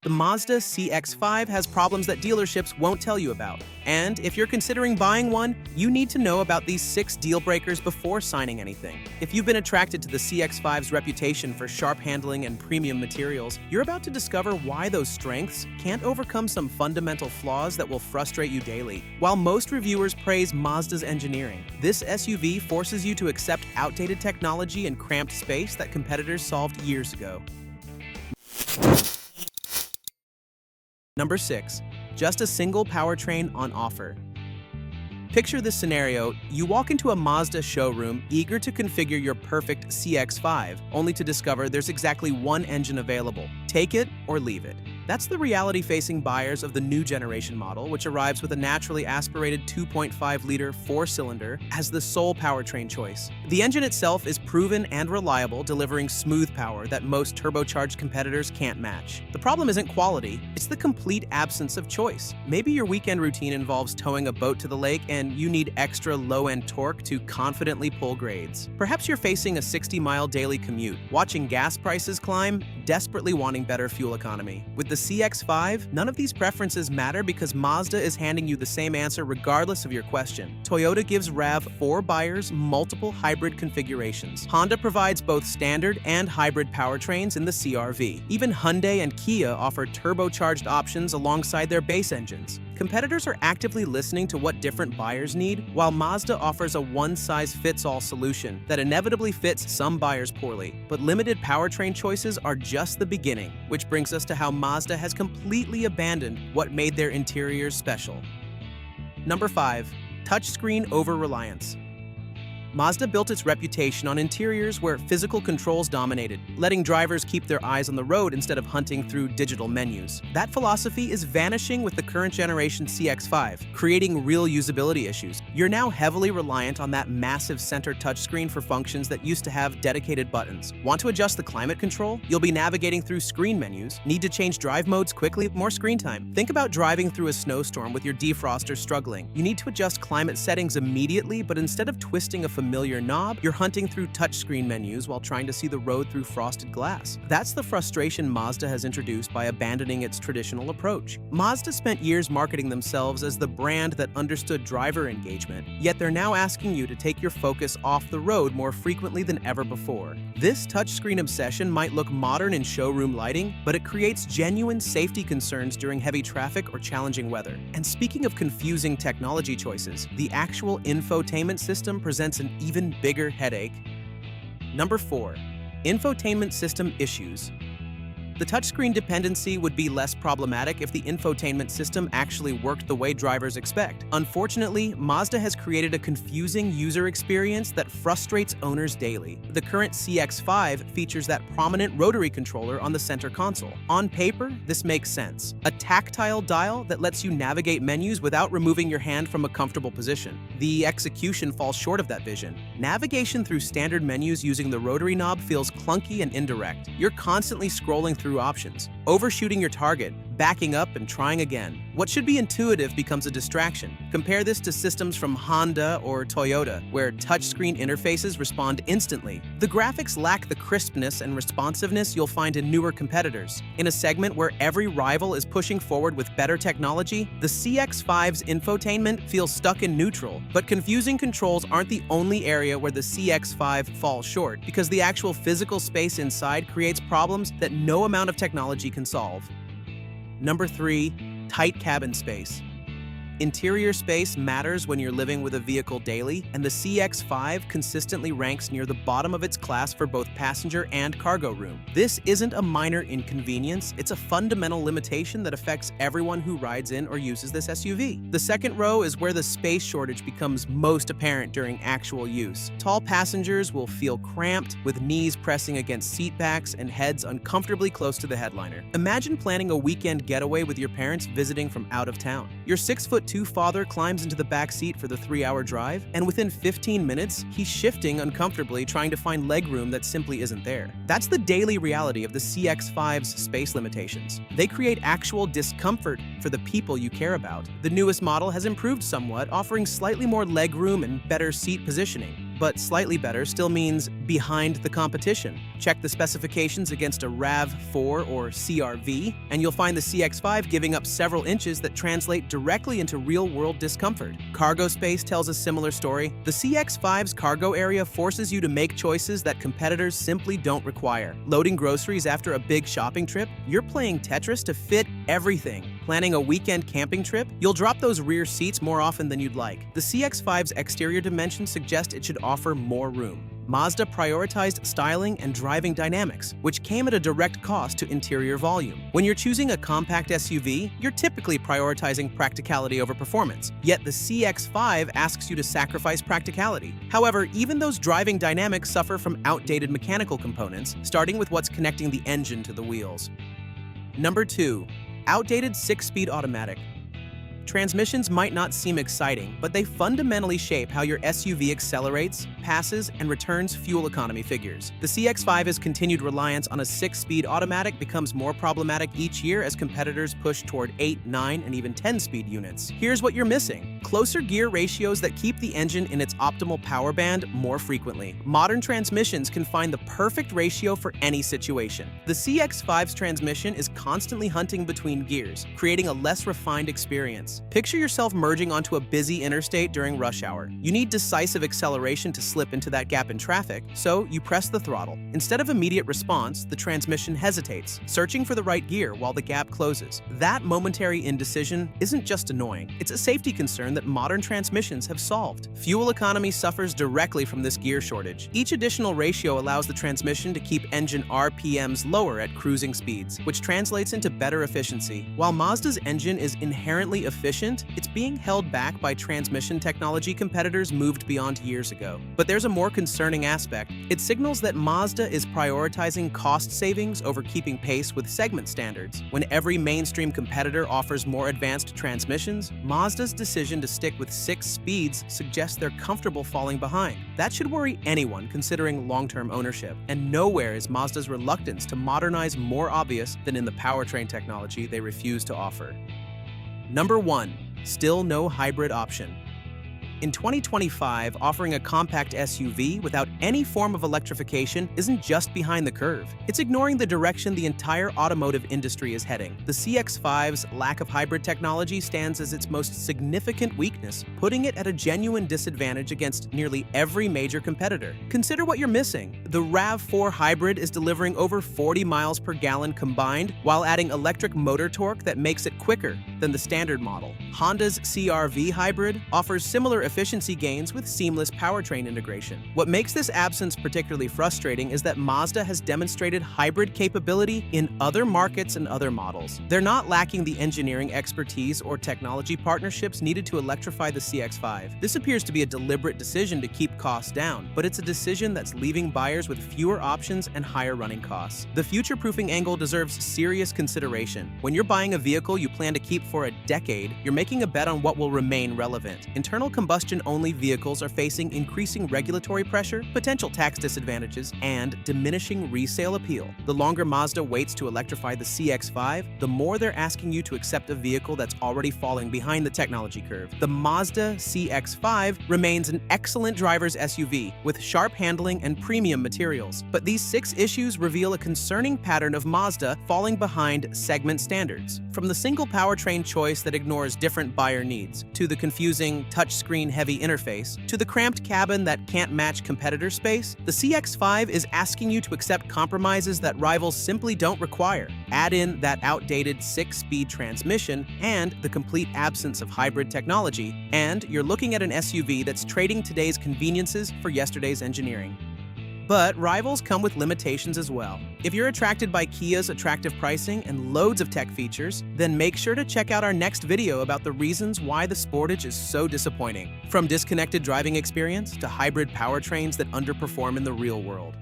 The Mazda CX-5 has problems that dealerships won't tell you about. And if you're considering buying one, you need to know about these 6 deal breakers before signing anything. If you've been attracted to the CX-5's reputation for sharp handling and premium materials, you're about to discover why those strengths can't overcome some fundamental flaws that will frustrate you daily. While most reviewers praise Mazda's engineering, this SUV forces you to accept outdated technology and cramped space that competitors solved years ago. Number 6. Just a single powertrain on offer. Picture this scenario: you walk into a Mazda showroom eager to configure your perfect CX-5, only to discover there's exactly one engine available. Take it or leave it. That's the reality facing buyers of the new generation model, which arrives with a naturally aspirated 2.5-liter 4-cylinder as the sole powertrain choice. The engine itself is proven and reliable, delivering smooth power that most turbocharged competitors can't match. The problem isn't quality, it's the complete absence of choice. Maybe your weekend routine involves towing a boat to the lake and you need extra low-end torque to confidently pull grades. Perhaps you're facing a 60-mile daily commute, watching gas prices climb, desperately wanting better fuel economy. With the CX-5, none of these preferences matter because Mazda is handing you the same answer regardless of your question. Toyota gives RAV4 buyers multiple hybrid configurations. Honda provides both standard and hybrid powertrains in the CR-V. Even Hyundai and Kia offer turbocharged options alongside their base engines. Competitors are actively listening to what different buyers need, while Mazda offers a one-size-fits-all solution that inevitably fits some buyers poorly. But limited powertrain choices are just the beginning, which brings us to how Mazda has completely abandoned what made their interiors special. Number 5. Touchscreen over-reliance. Mazda built its reputation on interiors where physical controls dominated, letting drivers keep their eyes on the road instead of hunting through digital menus. That philosophy is vanishing with the current generation CX-5, creating real usability issues. You're now heavily reliant on that massive center touchscreen for functions that used to have dedicated buttons. Want to adjust the climate control? You'll be navigating through screen menus. Need to change drive modes quickly? More screen time. Think about driving through a snowstorm with your defroster struggling. You need to adjust climate settings immediately, but instead of twisting a familiar knob, you're hunting through touchscreen menus while trying to see the road through frosted glass. That's the frustration Mazda has introduced by abandoning its traditional approach. Mazda spent years marketing themselves as the brand that understood driver engagement, yet they're now asking you to take your focus off the road more frequently than ever before. This touchscreen obsession might look modern in showroom lighting, but it creates genuine safety concerns during heavy traffic or challenging weather. And speaking of confusing technology choices, the actual infotainment system presents an even bigger headache. Number 4. Infotainment system issues. The touchscreen dependency would be less problematic if the infotainment system actually worked the way drivers expect. Unfortunately, Mazda has created a confusing user experience that frustrates owners daily. The current CX-5 features that prominent rotary controller on the center console. On paper, this makes sense. A tactile dial that lets you navigate menus without removing your hand from a comfortable position. The execution falls short of that vision. Navigation through standard menus using the rotary knob feels clunky and indirect. You're constantly scrolling through options, overshooting your target, backing up and trying again. What should be intuitive becomes a distraction. Compare this to systems from Honda or Toyota, where touchscreen interfaces respond instantly. The graphics lack the crispness and responsiveness you'll find in newer competitors. In a segment where every rival is pushing forward with better technology, the CX-5's infotainment feels stuck in neutral. But confusing controls aren't the only area where the CX-5 falls short, because the actual physical space inside creates problems that no amount of technology can solve. Number 3. Tight cabin space. Interior space matters when you're living with a vehicle daily, and the CX-5 consistently ranks near the bottom of its class for both passenger and cargo room. This isn't a minor inconvenience, it's a fundamental limitation that affects everyone who rides in or uses this SUV. The second row is where the space shortage becomes most apparent during actual use. Tall passengers will feel cramped, with knees pressing against seat backs and heads uncomfortably close to the headliner. Imagine planning a weekend getaway with your parents visiting from out of town. Your 6'2" father climbs into the back seat for the 3-hour drive, and within 15 minutes, he's shifting uncomfortably trying to find legroom that simply isn't there. That's the daily reality of the CX-5's space limitations. They create actual discomfort for the people you care about. The newest model has improved somewhat, offering slightly more legroom and better seat positioning. but slightly better still means behind the competition. Check the specifications against a RAV4 or CR-V, and you'll find the CX-5 giving up several inches that translate directly into real-world discomfort. Cargo space tells a similar story. The CX-5's cargo area forces you to make choices that competitors simply don't require. Loading groceries after a big shopping trip? You're playing Tetris to fit everything. Planning a weekend camping trip? You'll drop those rear seats more often than you'd like. The CX-5's exterior dimensions suggest it should offer more room. Mazda prioritized styling and driving dynamics, which came at a direct cost to interior volume. When you're choosing a compact SUV, you're typically prioritizing practicality over performance, yet the CX-5 asks you to sacrifice practicality. However, even those driving dynamics suffer from outdated mechanical components, starting with what's connecting the engine to the wheels. Number 2. Outdated 6-speed automatic. Transmissions might not seem exciting, but they fundamentally shape how your SUV accelerates, passes, and returns fuel economy figures. The CX-5's continued reliance on a 6-speed automatic becomes more problematic each year as competitors push toward 8, 9, and even 10-speed units. Here's what you're missing: closer gear ratios that keep the engine in its optimal power band more frequently. Modern transmissions can find the perfect ratio for any situation. The CX-5's transmission is constantly hunting between gears, creating a less refined experience. Picture yourself merging onto a busy interstate during rush hour. You need decisive acceleration to slip into that gap in traffic, so you press the throttle. Instead of immediate response, the transmission hesitates, searching for the right gear while the gap closes. That momentary indecision isn't just annoying, it's a safety concern that modern transmissions have solved. Fuel economy suffers directly from this gear shortage. Each additional ratio allows the transmission to keep engine RPMs lower at cruising speeds, which translates into better efficiency. While Mazda's engine is inherently efficient, it's being held back by transmission technology competitors moved beyond years ago. But there's a more concerning aspect. It signals that Mazda is prioritizing cost savings over keeping pace with segment standards. When every mainstream competitor offers more advanced transmissions, Mazda's decision to stick with 6 speeds suggests they're comfortable falling behind. That should worry anyone considering long-term ownership. And nowhere is Mazda's reluctance to modernize more obvious than in the powertrain technology they refuse to offer. Number 1. Still no hybrid option. In 2025, offering a compact SUV without any form of electrification isn't just behind the curve. It's ignoring the direction the entire automotive industry is heading. The CX-5's lack of hybrid technology stands as its most significant weakness, putting it at a genuine disadvantage against nearly every major competitor. Consider what you're missing. The RAV4 hybrid is delivering over 40 miles per gallon combined, while adding electric motor torque that makes it quicker than the standard model. Honda's CR-V hybrid offers similar efficiency gains with seamless powertrain integration. What makes this absence particularly frustrating is that Mazda has demonstrated hybrid capability in other markets and other models. They're not lacking the engineering expertise or technology partnerships needed to electrify the CX-5. This appears to be a deliberate decision to keep costs down, but it's a decision that's leaving buyers with fewer options and higher running costs. The future-proofing angle deserves serious consideration. When you're buying a vehicle you plan to keep for a decade, you're making a bet on what will remain relevant. Internal combustion-only vehicles are facing increasing regulatory pressure, potential tax disadvantages, and diminishing resale appeal. The longer Mazda waits to electrify the CX-5, the more they're asking you to accept a vehicle that's already falling behind the technology curve. The Mazda CX-5 remains an excellent driver's SUV with sharp handling and premium materials, but these 6 issues reveal a concerning pattern of Mazda falling behind segment standards. From the single powertrain choice that ignores different buyer needs, to the confusing touchscreen-heavy interface, to the cramped cabin that can't match competitor space, the CX-5 is asking you to accept compromises that rivals simply don't require. Add in that outdated 6-speed transmission and the complete absence of hybrid technology, and you're looking at an SUV that's trading today's conveniences for yesterday's engineering. But rivals come with limitations as well. If you're attracted by Kia's attractive pricing and loads of tech features, then make sure to check out our next video about the reasons why the Sportage is so disappointing. From disconnected driving experience to hybrid powertrains that underperform in the real world.